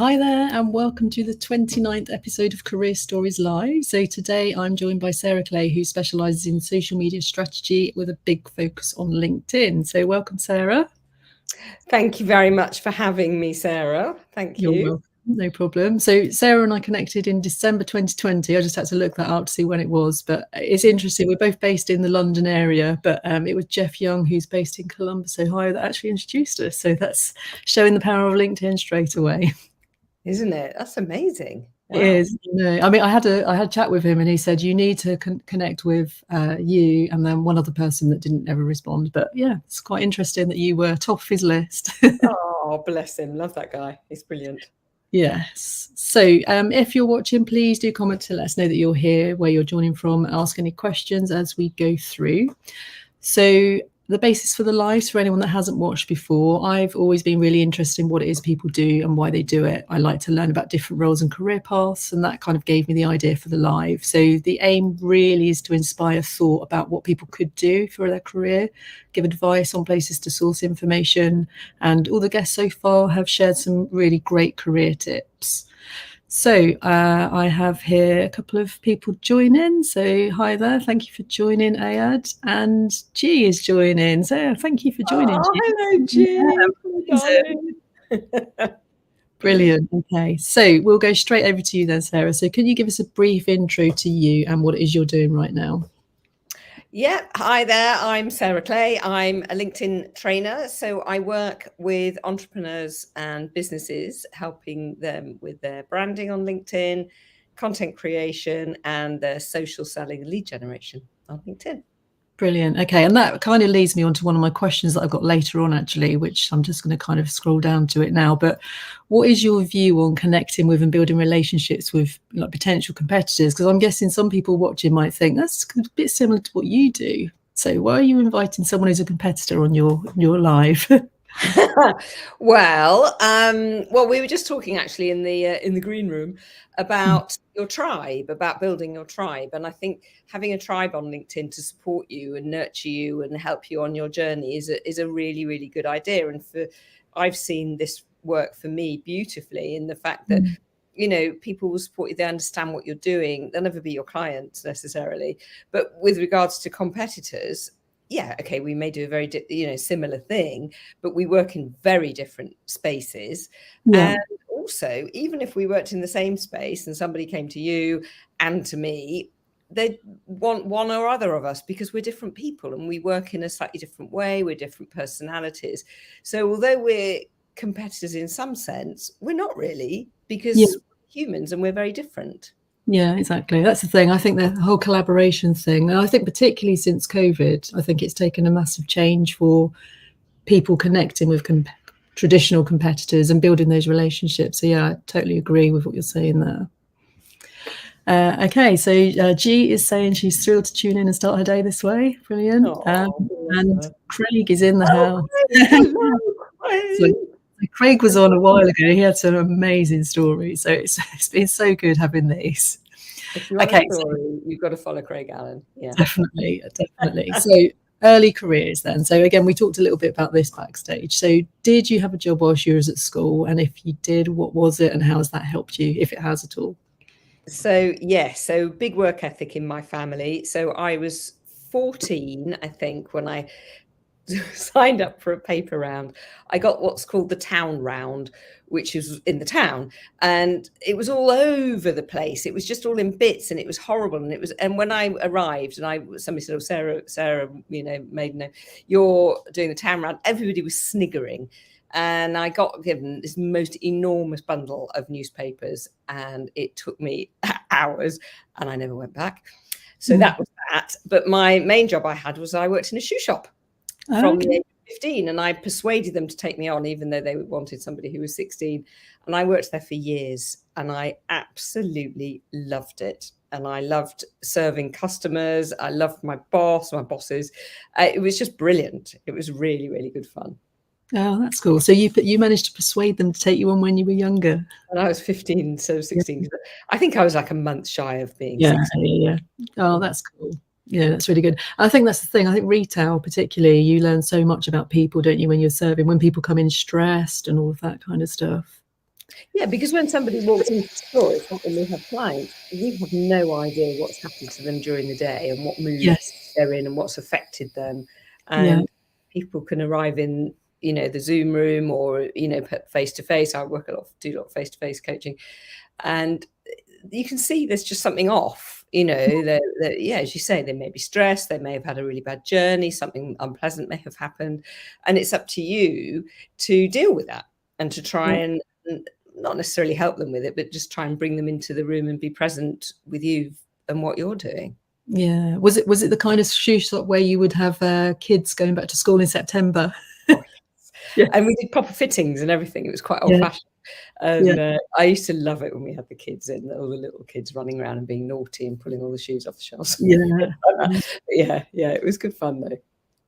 Hi there, and welcome to the 29th episode of Career Stories Live. So today I'm joined by Sarah Clay, who specialises in social media strategy with a big focus on LinkedIn. So welcome, Sarah. Thank you very much for having me, Sarah. Thank you. You're welcome. No problem. So Sarah and I connected in December 2020. I just had to look that up to see when it was, but it's interesting. We're both based in the London area, but it was Jeff Young, who's based in Columbus, Ohio, that actually introduced us. So that's showing the power of LinkedIn straight away. Isn't it? That's amazing. Wow. It is. No, I mean, I had a chat with him, and he said you need to connect with you and then one other person that didn't ever respond. But yeah, it's quite interesting that you were top of his list. Oh, bless him. Love that guy. He's brilliant. Yes. So if you're watching, please do comment to let us know that you're here, where you're joining from, ask any questions as we go through. So the basis for the lives, for anyone that hasn't watched before, I've always been really interested in what it is people do and why they do it. I like to learn about different roles and career paths, and that kind of gave me the idea for the live. So the aim really is to inspire thought about what people could do for their career, give advice on places to source information, and all the guests so far have shared some really great career tips. So I have here a couple of people joining. So hi there. Thank you for joining, Ayad. And G is joining. So thank you for joining, G. Hello, G. Yeah, brilliant. Okay, so we'll go straight over to you then, Sarah. So can you give us a brief intro to you and what it is you're doing right now? Yeah, hi there. I'm Sarah Clay. I'm a LinkedIn trainer. So I work with entrepreneurs and businesses, helping them with their branding on LinkedIn, content creation, and their social selling lead generation on LinkedIn. Brilliant. Okay, and that kind of leads me on to one of my questions that I've got later on, actually, which I'm just going to kind of scroll down to it now. But what is your view on connecting with and building relationships with like potential competitors? Because I'm guessing some people watching might think that's a bit similar to what you do. So why are you inviting someone who's a competitor on your live? Well, we were just talking actually in the green room about your tribe, about building your tribe, and I think having a tribe on LinkedIn to support you and nurture you and help you on your journey is a really, really good idea. And I've seen this work for me beautifully in the fact that people will support you. They understand what you're doing. They'll never be your clients necessarily, but with regards to competitors, yeah, okay, we may do a very similar thing, but we work in very different spaces. Yeah. And also, even if we worked in the same space and somebody came to you and to me, they'd want one or other of us because we're different people and we work in a slightly different way. We're different personalities. So although we're competitors in some sense, we're not really, because we're humans and we're very different. Yeah, exactly. That's the thing. I think the whole collaboration thing, and I think particularly since COVID, I think it's taken a massive change for people connecting with traditional competitors and building those relationships. So yeah, I totally agree with what you're saying there. Okay, so G is saying she's thrilled to tune in and start her day this way. Brilliant. And Craig is in the house. So Craig was on a while ago. He had some amazing stories. So it's been so good having these. If you want a story, you've got to follow Craig Allen. Yeah, definitely. So early careers then. So again, we talked a little bit about this backstage. So did you have a job whilst you was at school? And if you did, what was it and how has that helped you, if it has at all? So so big work ethic in my family. So I was 14, I think, when I signed up for a paper round. I got what's called the town round, which is in the town, and it was all over the place. It was just all in bits and it was horrible. And when I arrived and somebody said, oh, Sarah, maiden name, you're doing the town round, everybody was sniggering. And I got given this most enormous bundle of newspapers and it took me hours and I never went back. So that was that. But my main job I had was I worked in a shoe shop from the age of 15, and I persuaded them to take me on, even though they wanted somebody who was 16. And I worked there for years and I absolutely loved it. And I loved serving customers. I loved my bosses. It was just brilliant. It was really, really good fun. Oh, that's cool. So you managed to persuade them to take you on when you were younger? When I was 15, so 16. Yeah. I think I was like a month shy of being 16. Yeah. Oh, that's cool. Yeah, that's really good. I think that's the thing. I think retail particularly, you learn so much about people, don't you, when you're serving, when people come in stressed and all of that kind of stuff. Yeah, because when somebody walks into the store, it's like when we have clients, we have no idea what's happened to them during the day and what mood Yes. they're in and what's affected them. Yeah. And people can arrive in, the Zoom room or, face to face. I do a lot of face to face coaching, and you can see there's just something off. Yeah, as you say, they may be stressed, they may have had a really bad journey, something unpleasant may have happened, and it's up to you to deal with that and to try and not necessarily help them with it, but just try and bring them into the room and be present with you and what you're doing. Yeah. Was it the kind of shoe shop where you would have kids going back to school in September? Oh, yes. Yeah. And we did proper fittings and everything. It was quite old Yeah. fashioned. And I used to love it when we had the kids in, all the little kids running around and being naughty and pulling all the shoes off the shelves. Yeah. Yeah, it was good fun though.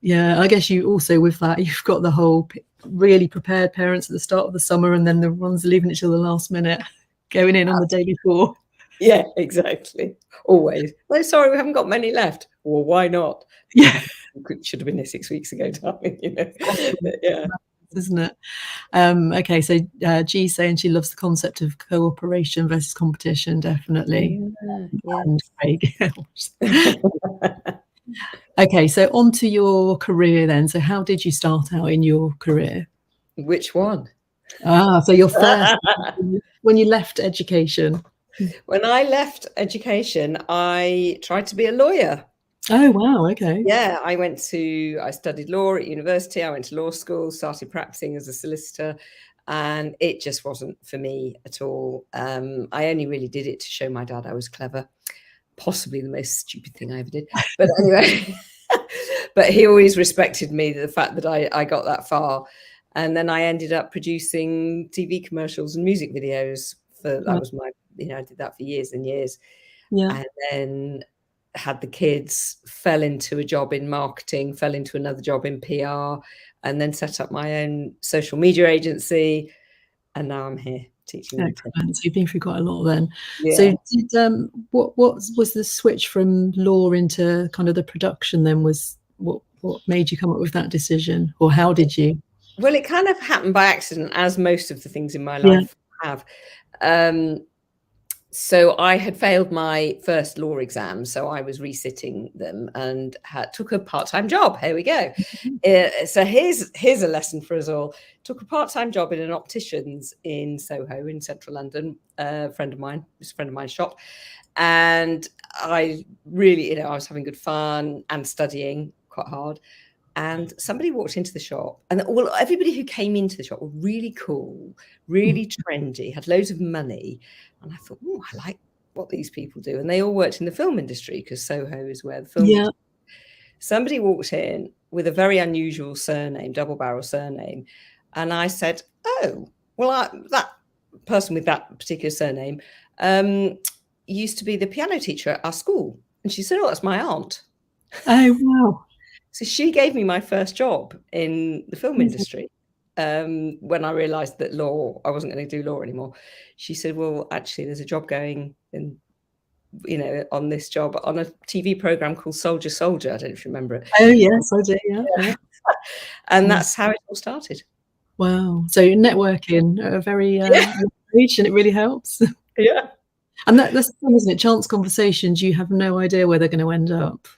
Yeah, I guess you also, with that, you've got the whole really prepared parents at the start of the summer, and then the ones leaving it till the last minute, going in on the day before. Yeah, exactly. Always. No, sorry, we haven't got many left. Well, why not? Yeah. Should have been here 6 weeks ago, darling. Yeah. Isn't it? Okay, so G's saying she loves the concept of cooperation versus competition, definitely. Yeah. And Craig. Okay, so on to your career then. So how did you start out in your career? Which one? So your first, when you left education. When I left education, I tried to be a lawyer. Oh, wow. Okay. Yeah, I studied law at university. I went to law school, started practicing as a solicitor, and it just wasn't for me at all. I only really did it to show my dad I was clever. Possibly the most stupid thing I ever did. But anyway, but he always respected me, the fact that I got that far. And then I ended up producing TV commercials and music videos. That was my, I did that for years and years. Yeah. And then had the kids, fell into a job in marketing, fell into another job in PR, and then set up my own social media agency. And now I'm here teaching. Excellent. So you've been through quite a lot then. Yeah. So did what was the switch from law into kind of the production then? Was what made you come up with that decision, or how did you? Well, it kind of happened by accident, as most of the things in my life have. So I had failed my first law exam, so I was resitting them and took a part-time job. Here we go. So here's a lesson for us all. Took a part-time job in an optician's in Soho in central London. A friend of mine's shop, and I really, I was having good fun and studying quite hard. And somebody walked into the shop, and everybody who came into the shop were really cool, really trendy, had loads of money. And I thought, oh, I like what these people do. And they all worked in the film industry, because Soho is where the film is. Somebody walked in with a very unusual surname, double barrel surname. And I said, oh, well, that person with that particular surname used to be the piano teacher at our school. And she said, oh, that's my aunt. Oh, wow. So she gave me my first job in the film industry. When I realized that I wasn't going to do law anymore. She said, well, actually, there's a job going in, on this job on a TV program called Soldier. I don't know if you remember it. Oh, yes, I do. Yeah. And that's how it all started. Wow. So networking at a very age, and it really helps. Yeah. And that's the thing, isn't it? Chance conversations, you have no idea where they're going to end up.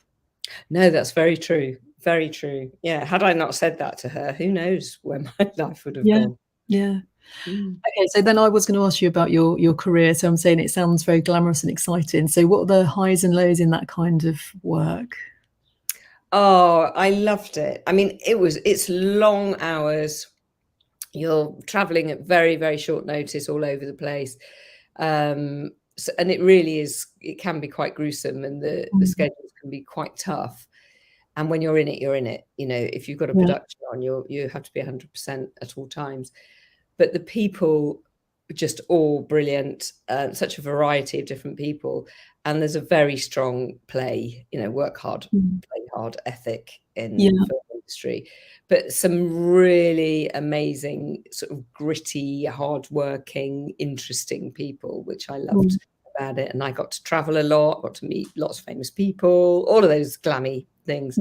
No, that's very true. Very true. Yeah. Had I not said that to her, who knows where my life would have gone. Yeah. Okay, so then I was going to ask you about your career. So I'm saying it sounds very glamorous and exciting. So what are the highs and lows in that kind of work? Oh, I loved it. I mean, it's long hours. You're traveling at very, very short notice all over the place. And it really is, it can be quite gruesome, and the schedules can be quite tough. And when you're in it, you're in it. If you've got a production on, you have to be 100% at all times. But the people are just all brilliant, such a variety of different people. And there's a very strong work hard, play hard ethic in the film industry. But some really amazing, sort of gritty, hardworking, interesting people, which I loved about it. And I got to travel a lot, got to meet lots of famous people, all of those glammy things.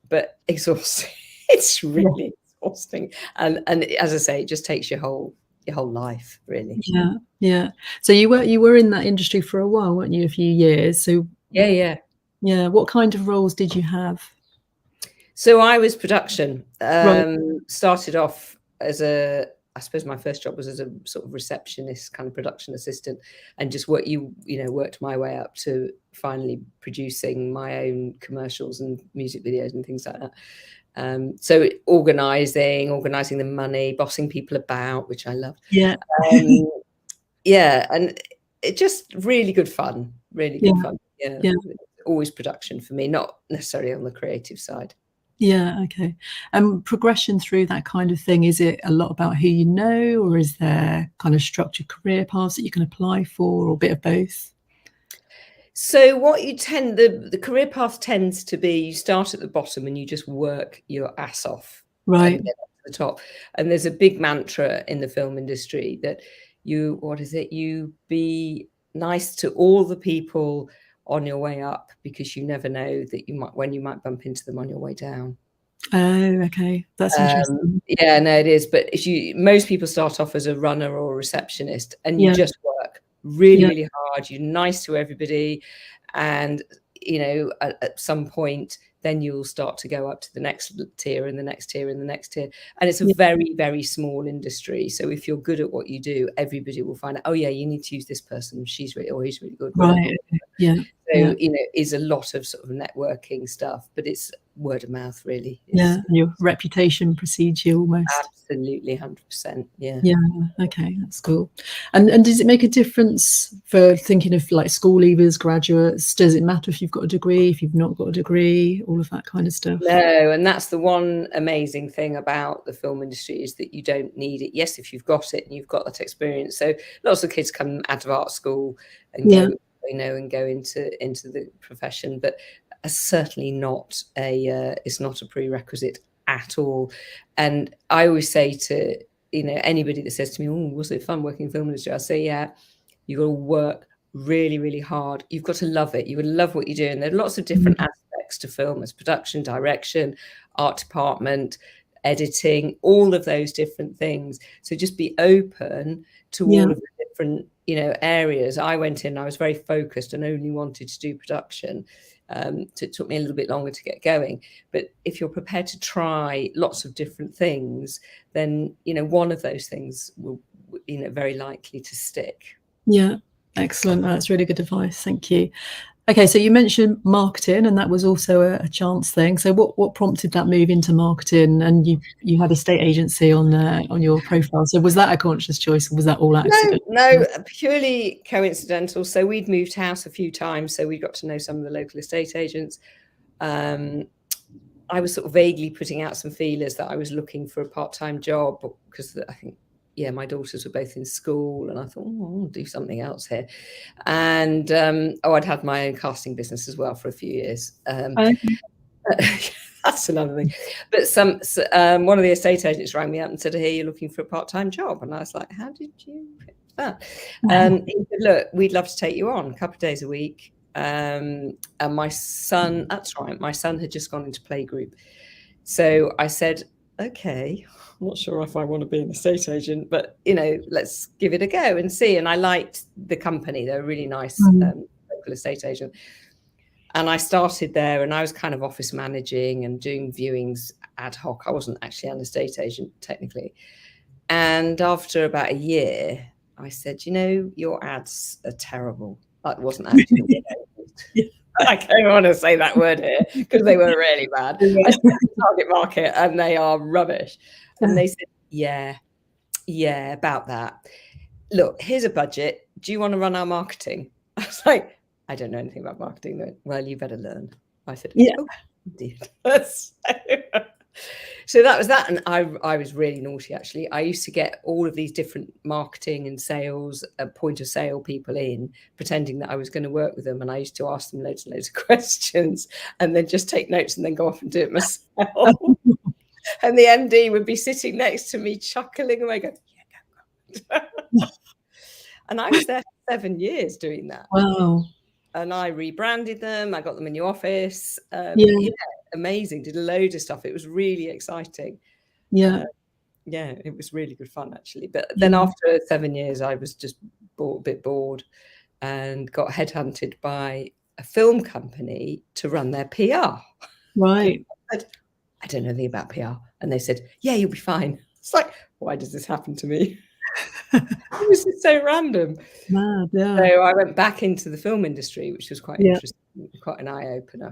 But exhausting. It's really exhausting. And as I say, it just takes your whole your whole life, really. Yeah, yeah. So you were in that industry for a while, weren't you? A few years. So Yeah. what kind of roles did you have? So I was production. Right. Started off as I suppose my first job was as a sort of receptionist, kind of production assistant, and just worked my way up to finally producing my own commercials and music videos and things like that. So organising the money, bossing people about, which I loved. Yeah. Yeah, and it just really good fun. Really good fun. Yeah, Yeah. always production for me, not necessarily on the creative side. Yeah, okay. Progression through that kind of thing, is it a lot about who you know, or is there kind of structured career paths that you can apply for, or a bit of both? So what the career path tends to be, you start at the bottom and you just work your ass off and Right. get up to the top. And there's a big mantra in the film industry that you be nice to all the people on your way up, because you never know that when you might bump into them on your way down. Oh, okay. That's interesting. Yeah, no, it is. But most people start off as a runner or a receptionist, and you Yeah. just work really, Yeah. really hard. You're nice to everybody, and at some point, then you'll start to go up to the next tier and the next tier and the next tier. And it's a Yeah. very, very small industry. So if you're good at what you do, everybody will find out, oh yeah, you need to use this person. She's really, or he's really good, whatever. Right. Okay. Yeah. So, Yeah. is a lot of sort of networking stuff, but it's word of mouth, really. Yeah. And your reputation precedes you almost. Absolutely, 100%. Yeah. Yeah. Okay. That's cool. And does it make a difference for thinking of like school leavers, graduates? Does it matter if you've got a degree, if you've not got a degree, all of that kind of stuff? No, and that's the one amazing thing about the film industry, is that you don't need it. Yes, if you've got it and you've got that experience. So lots of kids come out of art school and Yeah. go, and go into the profession, but certainly not it's not a prerequisite at all. And I always say to anybody that says to me, "Oh, was it fun working in film industry?" I say, "Yeah, you've got to work really, really hard. You've got to love it. You would love what you do." And there are lots of different aspects to film: as production, direction, art department, editing, all of those different things. So just be open to Yeah. all of the different areas. I went in, I was very focused and only wanted to do production. So it took me a little bit longer to get going. But if you're prepared to try lots of different things, then one of those things will very likely to stick. Yeah. Excellent. That's really good advice. Thank you. Okay, so you mentioned marketing, and that was also a chance thing. So what prompted that move into marketing? And you had a state agency on your profile. So was that a conscious choice, or was that all accident? No, purely coincidental. So we'd moved house a few times, so we got to know some of the local estate agents. I was sort of vaguely putting out some feelers that I was looking for a part-time job, because I think, my daughters were both in school, and I thought, I'll do something else here. And I'd had my own casting business as well for a few years. That's another thing. But one of the estate agents rang me up and said, "Hey, you're looking for a part-time job?" And I was like, "How did you pick that?" He said, "Look, we'd love to take you on a couple of days a week." And my son, that's right, my son had just gone into playgroup. So I said, "Okay, I'm not sure if I want to be an estate agent, but let's give it a go and see." And I liked the company; they're a really nice local estate agent. And I started there, and I was kind of office managing and doing viewings ad hoc. I wasn't actually an estate agent technically. And after about a year, I said, "Your ads are terrible." That wasn't actually the word. I don't want to say that word here, because they were really bad. I said the target market, and they are rubbish. And they said, yeah, about that. Look, here's a budget. Do you want to run our marketing? I was like, I don't know anything about marketing. Though. Well, you better learn. I said, Yeah. "Oh, dear." So that was that. And I was really naughty, actually. I used to get all of these different marketing and sales, point of sale people in, pretending that I was going to work with them. And I used to ask them loads and loads of questions, and then just take notes and then go off and do it myself. And the MD would be sitting next to me, chuckling away, going, "Yeah, go." And I was there for 7 years doing that. Wow. And I rebranded them. I got them in the office. Yeah. Amazing. Did a load of stuff. It was really exciting. Yeah. Yeah, it was really good fun, actually. But then after 7 years, I was just a bit bored and got headhunted by a film company to run their PR. Right. I said, I don't know anything about PR. And they said, yeah, you'll be fine. It's like, why does this happen to me? It was just so random. Mad, yeah. So I went back into the film industry, which was quite interesting, quite an eye-opener,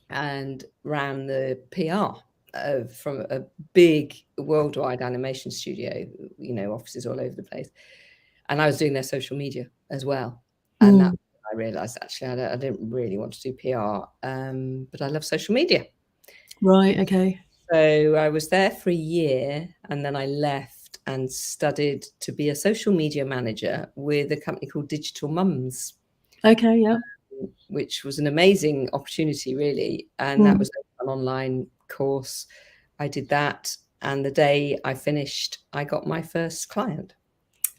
and ran the PR from a big worldwide animation studio, offices all over the place. And I was doing their social media as well. And that I realized, actually, I didn't really want to do PR, but I love social media. Right, okay. So I was there for a year, and then I left and studied to be a social media manager with a company called Digital Mums. Okay, yeah. Which was an amazing opportunity, really. And that was an online course. I did that. And the day I finished, I got my first client.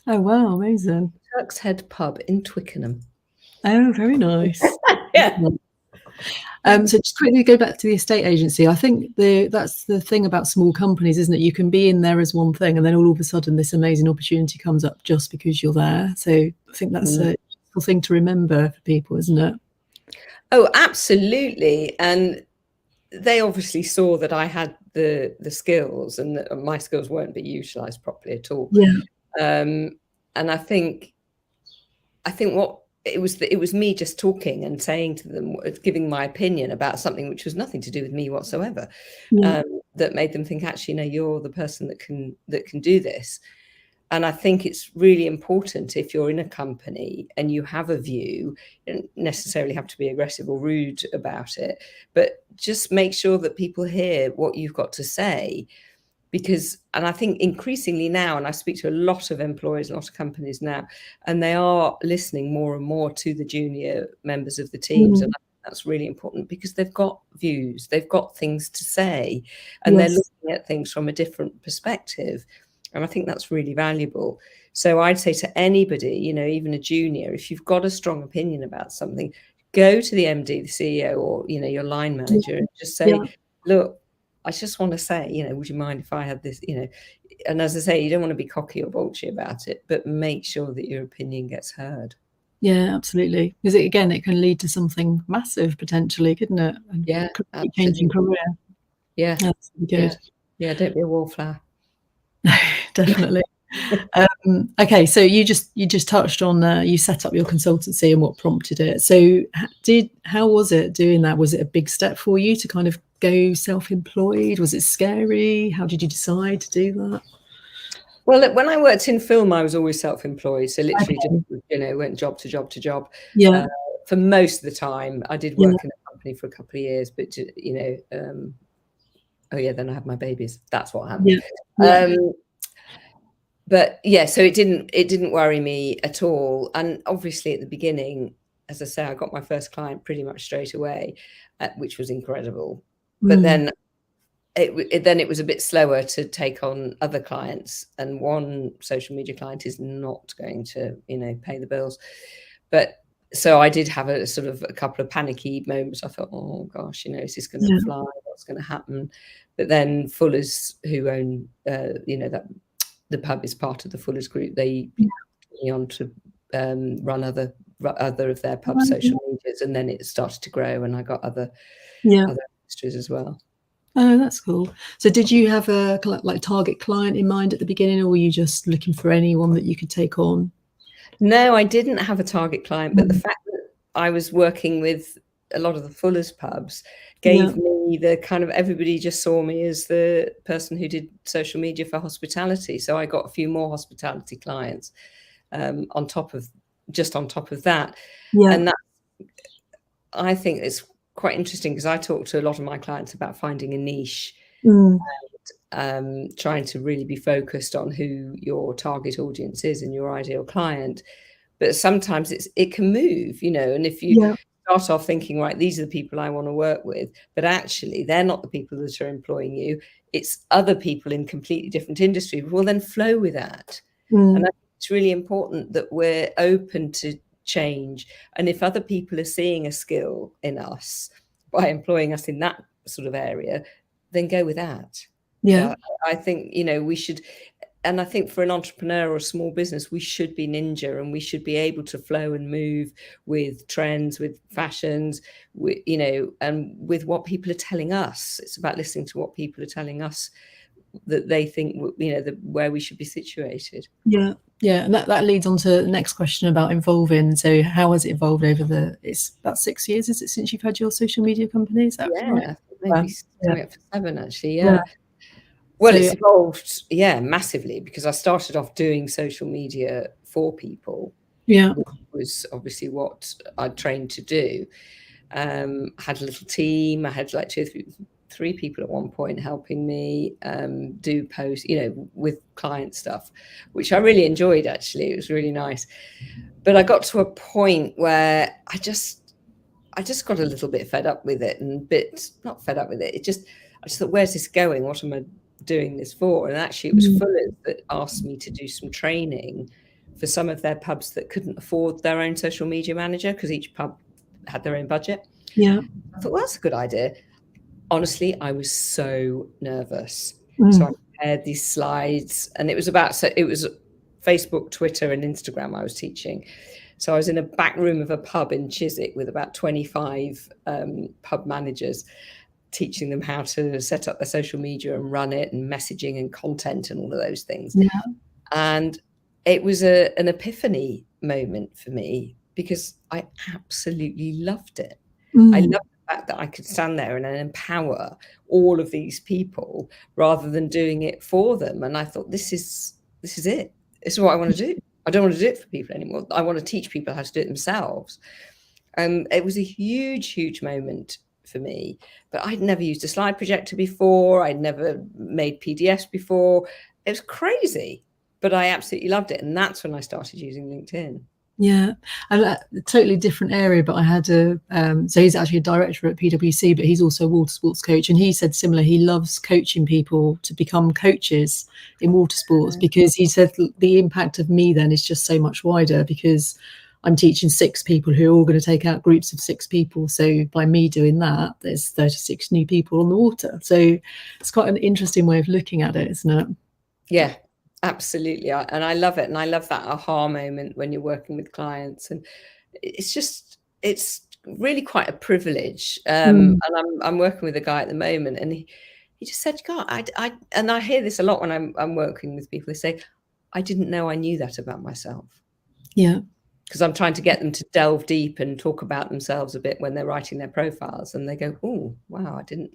Oh, wow, amazing. Turk's Head pub in Twickenham. Oh, very nice. Yeah. So just quickly go back to the estate agency. I think that's the thing about small companies, isn't it? You can be in there as one thing, and then all of a sudden this amazing opportunity comes up just because you're there. So I think that's a useful thing to remember for people, isn't it? Oh, absolutely. And they obviously saw that I had the skills, and that my skills weren't being utilised properly at all. Yeah. And I think what it was me just talking and saying to them, giving my opinion about something which was nothing to do with me whatsoever, that made them think, actually, no, you're the person that can do this. And I think it's really important, if you're in a company and you have a view, you don't necessarily have to be aggressive or rude about it, but just make sure that people hear what you've got to say. And I think increasingly now, and I speak to a lot of employers, a lot of companies now, and they are listening more and more to the junior members of the teams. And I think that's really important, because they've got views, they've got things to say, and they're looking at things from a different perspective. And I think that's really valuable. So I'd say to anybody, even a junior, if you've got a strong opinion about something, go to the MD, the CEO, or, your line manager, and just say, look, I just want to say, would you mind if I had this, and as I say, you don't want to be cocky or bolshy about it, but make sure that your opinion gets heard. Yeah, absolutely. Because it can lead to something massive potentially, couldn't it? And yeah, changing career. Yeah, that's good. Yeah, don't be a wallflower. Definitely. Okay, so you just touched on you set up your consultancy and what prompted it. So how was it doing that? Was it a big step for you to kind of go self-employed? Was it scary? How did you decide to do that? Well, when I worked in film, I was always self-employed. So literally just, went job to job to job. Yeah. For most of the time, I did work in a company for a couple of years, but then I had my babies. That's what happened. Yeah. But yeah, so it didn't worry me at all. And obviously at the beginning, as I say, I got my first client pretty much straight away, which was incredible. But then it was a bit slower to take on other clients, and one social media client is not going to, pay the bills. But so I did have a sort of a couple of panicky moments. I thought, oh gosh, is this going to fly? What's going to happen? But then Fuller's, who own, that the pub is part of the Fuller's group, they put me on to run other of their pub social medias, and then it started to grow, and I got other industries as well. Oh, that's cool. So did you have a target client in mind at the beginning, or were you just looking for anyone that you could take on? No, I didn't have a target client, but the fact that I was working with a lot of the Fuller's pubs gave me the kind of, everybody just saw me as the person who did social media for hospitality. So I got a few more hospitality clients on top of that. And that, I think, it's quite interesting, because I talk to a lot of my clients about finding a niche and trying to really be focused on who your target audience is and your ideal client. But sometimes it can move, and if you start off thinking, right, these are the people I want to work with, but actually they're not the people that are employing you, it's other people in completely different industries, will then flow with that. And I think it's really important that we're open to change. And if other people are seeing a skill in us by employing us in that sort of area, then go with that. Yeah. I think, we should, and I think for an entrepreneur or a small business, we should be ninja, and we should be able to flow and move with trends, with fashions, and with what people are telling us. It's about listening to what people are telling us that they think, where we should be situated. Yeah. Yeah. And that leads on to the next question about evolving. So how has it evolved it's about 6 years, is it, since you've had your social media company? Is that right? Maybe Yeah. coming up for 7, actually. Yeah. Well, So, it's evolved, massively, because I started off doing social media for people, yeah. which was obviously what I trained to do. Had a little team. I had like 2 or 3 people at one point helping me do posts, with client stuff, which I really enjoyed, actually. It was really nice. But I got to a point where I just got a little bit fed up with it, and not fed up with it. I just thought, where's this going? What am I doing this for? And actually, it was Fuller's that asked me to do some training for some of their pubs that couldn't afford their own social media manager, because each pub had their own budget. Yeah. I thought, well, that's a good idea. Honestly, I was so nervous. So I prepared these slides, and it was Facebook, Twitter, and Instagram I was teaching. So I was in a back room of a pub in Chiswick with about 25 pub managers, teaching them how to set up their social media and run it, and messaging and content and all of those things. Yeah. And it was an epiphany moment for me, because I absolutely loved it. I loved the fact that I could stand there and empower all of these people rather than doing it for them. And I thought, this is it. This is what I want to do. I don't want to do it for people anymore. I want to teach people how to do it themselves. It was a huge, huge moment for me. But I'd never used a slide projector before. I'd never made PDFs before. It was crazy, but I absolutely loved it. And that's when I started using LinkedIn. Yeah, and a totally different area, but I had so he's actually a director at PwC, but he's also a water sports coach, and he said similar. He loves coaching people to become coaches in water sports, because he said the impact of me then is just so much wider, because I'm teaching 6 people who are all going to take out groups of 6 people. So by me doing that, there's 36 new people on the water. So it's quite an interesting way of looking at it, isn't it? Yeah. Absolutely. And I love it. And I love that aha moment when you're working with clients. And it's really quite a privilege. And I'm working with a guy at the moment, and he just said, God, and I hear this a lot when I'm working with people. They say, I didn't know I knew that about myself. Yeah. Because I'm trying to get them to delve deep and talk about themselves a bit when they're writing their profiles. And they go, oh, wow, I didn't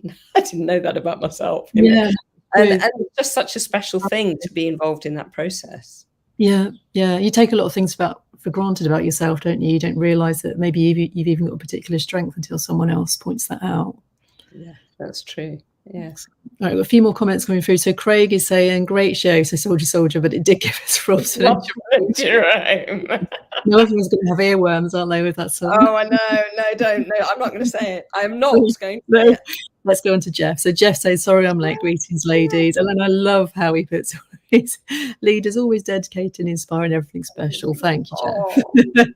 know that about myself. Yeah. And it's just such a special thing to be involved in that process. Yeah, yeah. You take a lot of things for granted about yourself, don't you? You don't realise that maybe you've even got a particular strength until someone else points that out. Yeah, that's true. Yeah. All right, got a few more comments coming through. So Craig is saying, great show. So soldier, but it did give us Robson. No, everyone's going to have earworms, aren't they, with that song? Oh, I know. No, don't. No, I'm not going to say it. I am not going to say it. Let's go on to Jeff. So Jeff says, sorry, I'm late. Greetings, ladies. And then I love how he puts his leaders always dedicated, inspiring, everything special. Thank you, Jeff.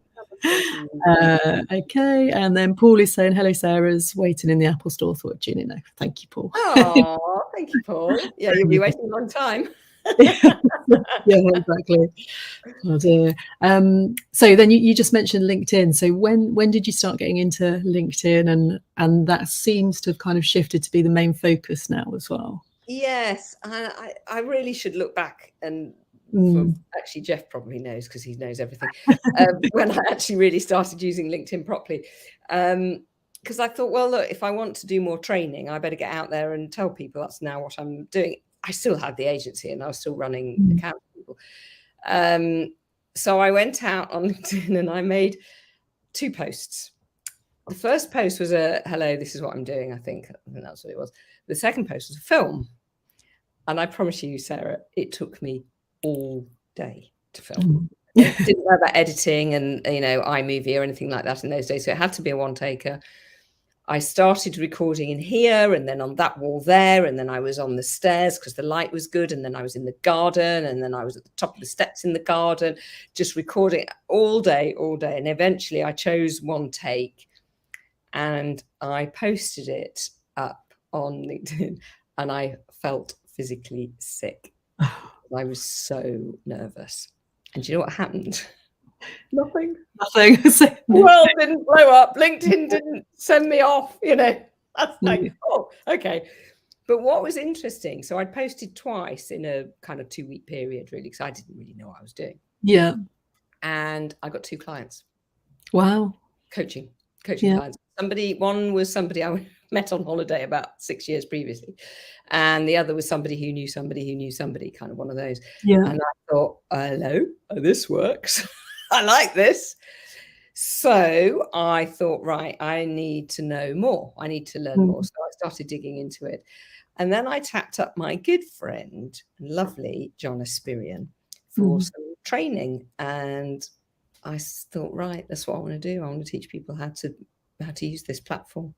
Okay, and then Paul is saying, hello, Sarah's waiting in the Apple store. Thought Ginny, no, thank you, Paul. Oh, thank you, Paul. Yeah, you'll be waiting a long time. Yeah, exactly. Oh dear. So then you just mentioned LinkedIn. So when did you start getting into LinkedIn, and that seems to have kind of shifted to be the main focus now as well? Yes, I really should look back and actually Jeff probably knows, because he knows everything. When I actually really started using LinkedIn properly, because I thought, well, look, if I want to do more training, I better get out there and tell people that's now what I'm doing. I still had the agency and I was still running accounts for people. So I went out on LinkedIn and I made 2 posts. The first post was a hello, this is what I'm doing. I think that's what it was. The second post was a film. And I promise you, Sarah, it took me all day to film. Didn't know about editing and iMovie or anything like that in those days, so it had to be a one taker. I started recording in here, and then on that wall there, and then I was on the stairs because the light was good, and then I was in the garden, and then I was at the top of the steps in the garden, just recording all day, and eventually I chose one take and I posted it up on LinkedIn, and I felt physically sick. I was so nervous. And do you know what happened? Nothing. Nothing. The world didn't blow up. LinkedIn didn't send me off, you know. That's like, oh, okay. But what was interesting, so I posted twice in a kind of 2-week period, really, because I didn't really know what I was doing. Yeah. And I got 2 clients. Wow. Coaching clients. One was somebody I met on holiday about 6 years previously. And the other was somebody who knew somebody who knew somebody, kind of one of those. Yeah. And I thought, hello, this works. I like this. So I thought, right, I need to know more. I need to learn more. So I started digging into it. And then I tapped up my good friend, lovely John Aspirian, for some training. And I thought, right, that's what I want to do. I want to teach people how to use this platform.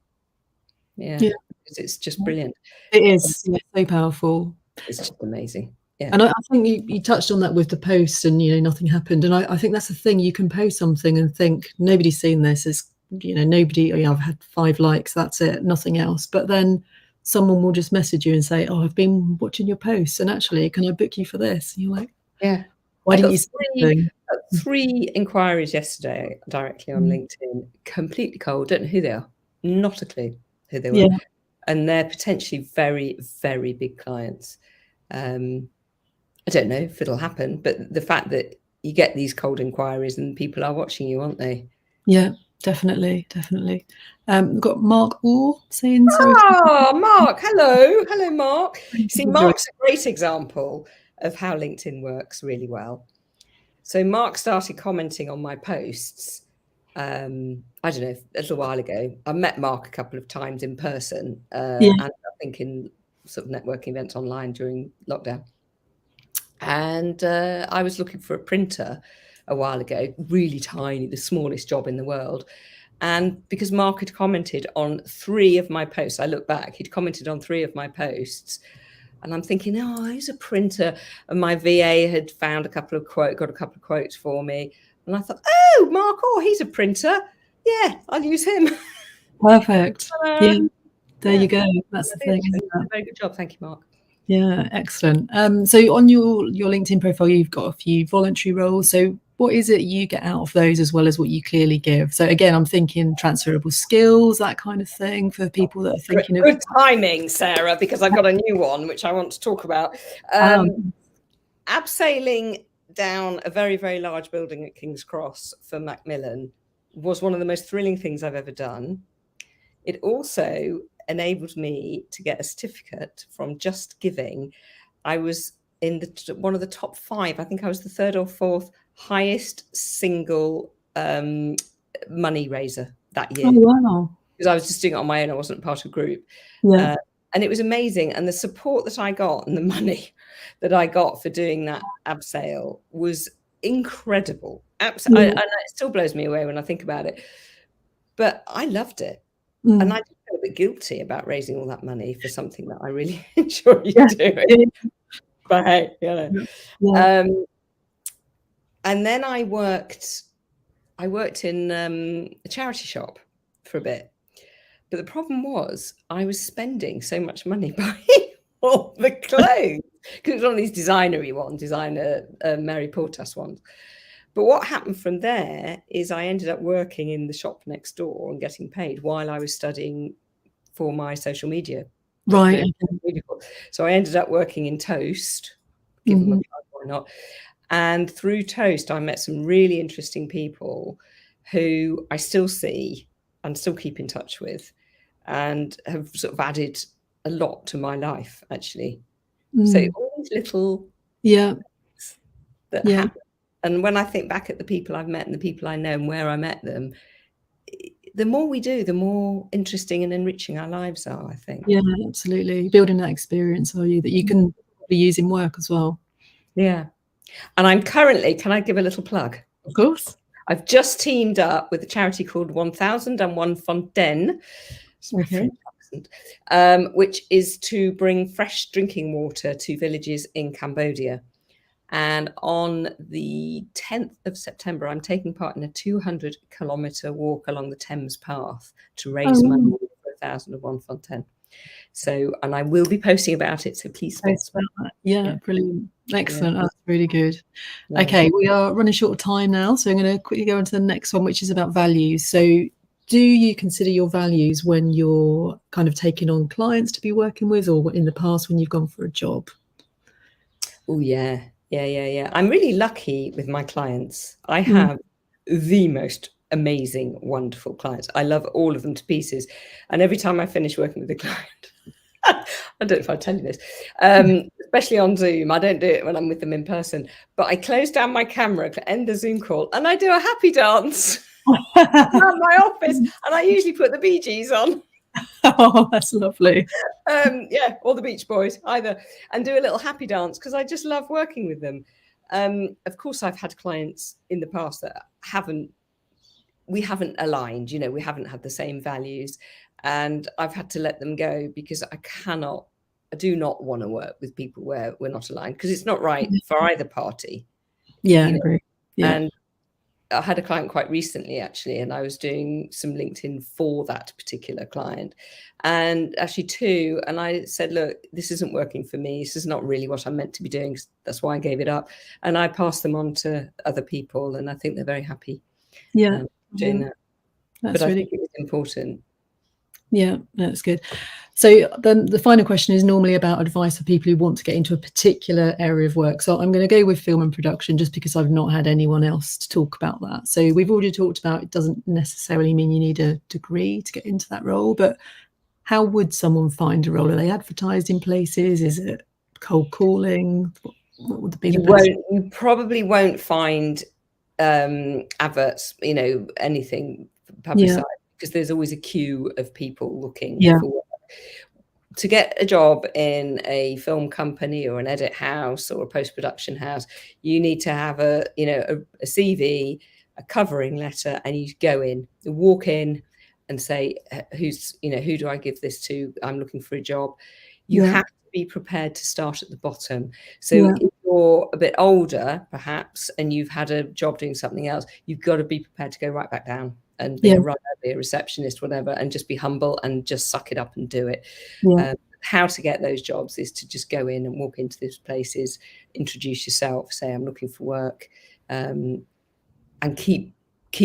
Yeah. Because it's just brilliant. It is. Yeah, so powerful. It's just amazing. Yeah. And I think you touched on that with the post, and nothing happened. And I think that's the thing. You can post something and think nobody's seen this. Is nobody. I've had 5 likes. That's it. Nothing else. But then someone will just message you and say, "Oh, I've been watching your posts, and actually, can I book you for this?" And you're like, "Yeah, why didn't you say 3 inquiries yesterday directly on LinkedIn, completely cold. Don't know who they are. Not a clue who they were. Yeah. And they're potentially very, very big clients. I don't know if it'll happen, but the fact that you get these cold inquiries and people are watching you, aren't they? Yeah, definitely. We've got Mark Orr saying so. Oh, Mark, hello, Mark. See, Mark's a great example of how LinkedIn works really well. So Mark started commenting on my posts, I don't know, a little while ago. I met Mark a couple of times in person, and I think in sort of networking events online during lockdown. And I was looking for a printer a while ago, really tiny, the smallest job in the world. And because Mark had commented on 3 of my posts, I look back, he'd commented on 3 of my posts. And I'm thinking, oh, he's a printer. And my VA had found got a couple of quotes for me. And I thought, oh, Mark, he's a printer. Yeah, I'll use him. Perfect. There you go. That's the thing. Very good job. Thank you, Mark. Yeah, excellent. So on your LinkedIn profile, you've got a few voluntary roles. So what is it you get out of those as well as what you clearly give? So again, I'm thinking transferable skills, that kind of thing for people that are thinking of... Good timing, Sarah, because I've got a new one, which I want to talk about. Abseiling down a very, very large building at King's Cross for Macmillan was one of the most thrilling things I've ever done. It also enabled me to get a certificate from Just Giving. I was in one of the top 5. I think I was the 3rd or 4th highest single money raiser that year. Oh, wow. Because I was just doing it on my own. I wasn't part of a group. Yeah. And it was amazing. And the support that I got and the money that I got for doing that abseil was incredible. And it still blows me away when I think about it. But I loved it. And I just feel a bit guilty about raising all that money for something that I really enjoy doing. But hey, and then I worked in a charity shop for a bit. But the problem was I was spending so much money buying all the clothes, because it was one of these designer Mary Portas ones. But what happened from there is I ended up working in the shop next door and getting paid while I was studying for my social media. Right. So I ended up working in Toast, give them a plug, why not? And through Toast, I met some really interesting people who I still see and still keep in touch with, and have sort of added a lot to my life, actually. So all these little that happen. And when I think back at the people I've met and the people I know and where I met them, the more we do, the more interesting and enriching our lives are, I think. Yeah, absolutely. Building that experience, are you, that you can be using work as well. Yeah. And I'm currently, can I give a little plug? Of course. I've just teamed up with a charity called 1001 Fontaine, which is to bring fresh drinking water to villages in Cambodia. And on the 10th of September, I'm taking part in a 200-kilometre walk along the Thames Path to raise money for a 1001 Fontaine. So, and I will be posting about it, so please Post about that. Yeah, brilliant. Excellent. That's really good. Yeah. Okay, we are running short of time now, so I'm going to quickly go into the next one, which is about values. So do you consider your values when you're kind of taking on clients to be working with, or in the past when you've gone for a job? Oh, yeah. I'm really lucky with my clients. I have the most amazing, wonderful clients. I love all of them to pieces. And every time I finish working with a client, I don't know if I tell you this, especially on Zoom. I don't do it when I'm with them in person, but I close down my camera, end the Zoom call, and I do a happy dance around my office, and I usually put the Bee Gees on. Oh, that's lovely. Yeah, or the Beach Boys, either, and do a little happy dance because I just love working with them. Of course, I've had clients in the past that we haven't aligned, we haven't had the same values, and I've had to let them go because I do not want to work with people where we're not aligned, because it's not right for either party. Yeah, I agree. Yeah. And I had a client quite recently, actually, and I was doing some LinkedIn for that particular client, and actually two. And I said, look, this isn't working for me. This is not really what I'm meant to be doing. That's why I gave it up. And I passed them on to other people, and I think they're very happy doing that. That's but really I think it's important. Yeah, that's good. So then the final question is normally about advice for people who want to get into a particular area of work. So I'm going to go with film and production just because I've not had anyone else to talk about that. So we've already talked about it doesn't necessarily mean you need a degree to get into that role, but how would someone find a role? Are they advertised in places? Is it cold calling? What would be the best? You probably won't find adverts, anything publicized, because there's always a queue of people looking for work. To get a job in a film company or an edit house or a post-production house, you need to have a CV, a covering letter, and you go in, walk in and say, who do I give this to? I'm looking for a job. You have to be prepared to start at the bottom. So if you're a bit older, perhaps, and you've had a job doing something else, you've got to be prepared to go right back down and be a receptionist, whatever, and just be humble and just suck it up and do it. How to get those jobs is to just go in and walk into these places, introduce yourself, say I'm looking for work, and keep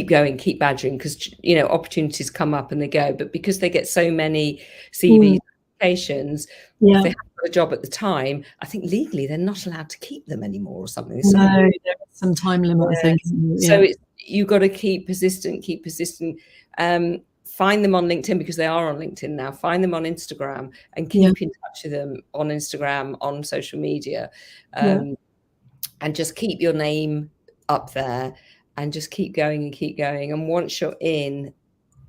going, keep badgering, because opportunities come up and they go. But because they get so many CV applications, if they haven't got a job at the time, I think legally they're not allowed to keep them anymore or something. No, there's some time limit, I think. So you've got to keep persistent. Find them on LinkedIn, because they are on LinkedIn now. Find them on Instagram and keep in touch with them on Instagram, on social media, and just keep your name up there and just keep going and keep going. And once you're in,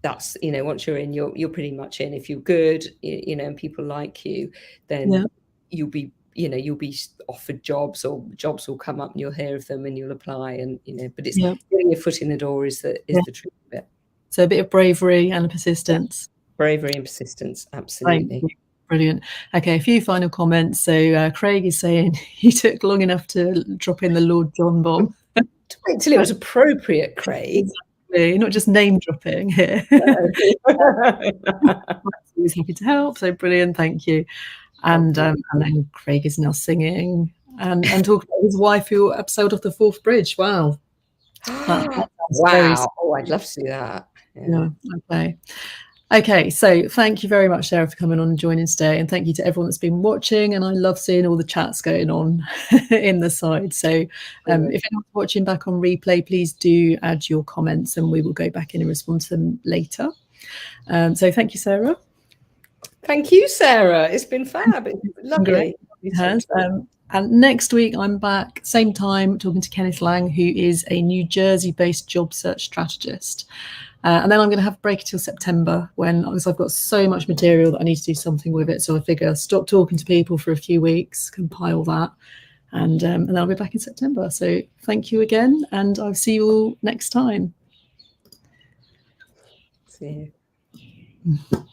once you're in, you're pretty much in. If you're good, and people like you, then you'll be offered jobs, or jobs will come up and you'll hear of them and you'll apply, and but it's getting your foot in the door is the tricky bit. So a bit of bravery and persistence. Bravery and persistence, absolutely. Brilliant. Okay, a few final comments. So Craig is saying he took long enough to drop in the Lord John bomb. Wait till it was appropriate, Craig. Exactly. Not just name dropping here. He's happy to help. So brilliant, thank you. And then Craig is now singing and talking about his wife who sailed off the Forth Bridge. Wow. Wow. Oh, I'd love to do that. Okay, so thank you very much, Sarah, for coming on and joining today, and thank you to everyone that's been watching. And I love seeing all the chats going on in the side. So if anyone's watching back on replay, please do add your comments and we will go back in and respond to them later. So thank you, Sarah. Thank you, Sarah. It's been fab. It's lovely. Great. It has. And next week I'm back, same time, talking to Kenneth Lang, who is a New Jersey-based job search strategist. And then I'm going to have a break until September, because I've got so much material that I need to do something with it. So I figure stop talking to people for a few weeks, compile that, and then I'll be back in September. So thank you again, and I'll see you all next time. See you.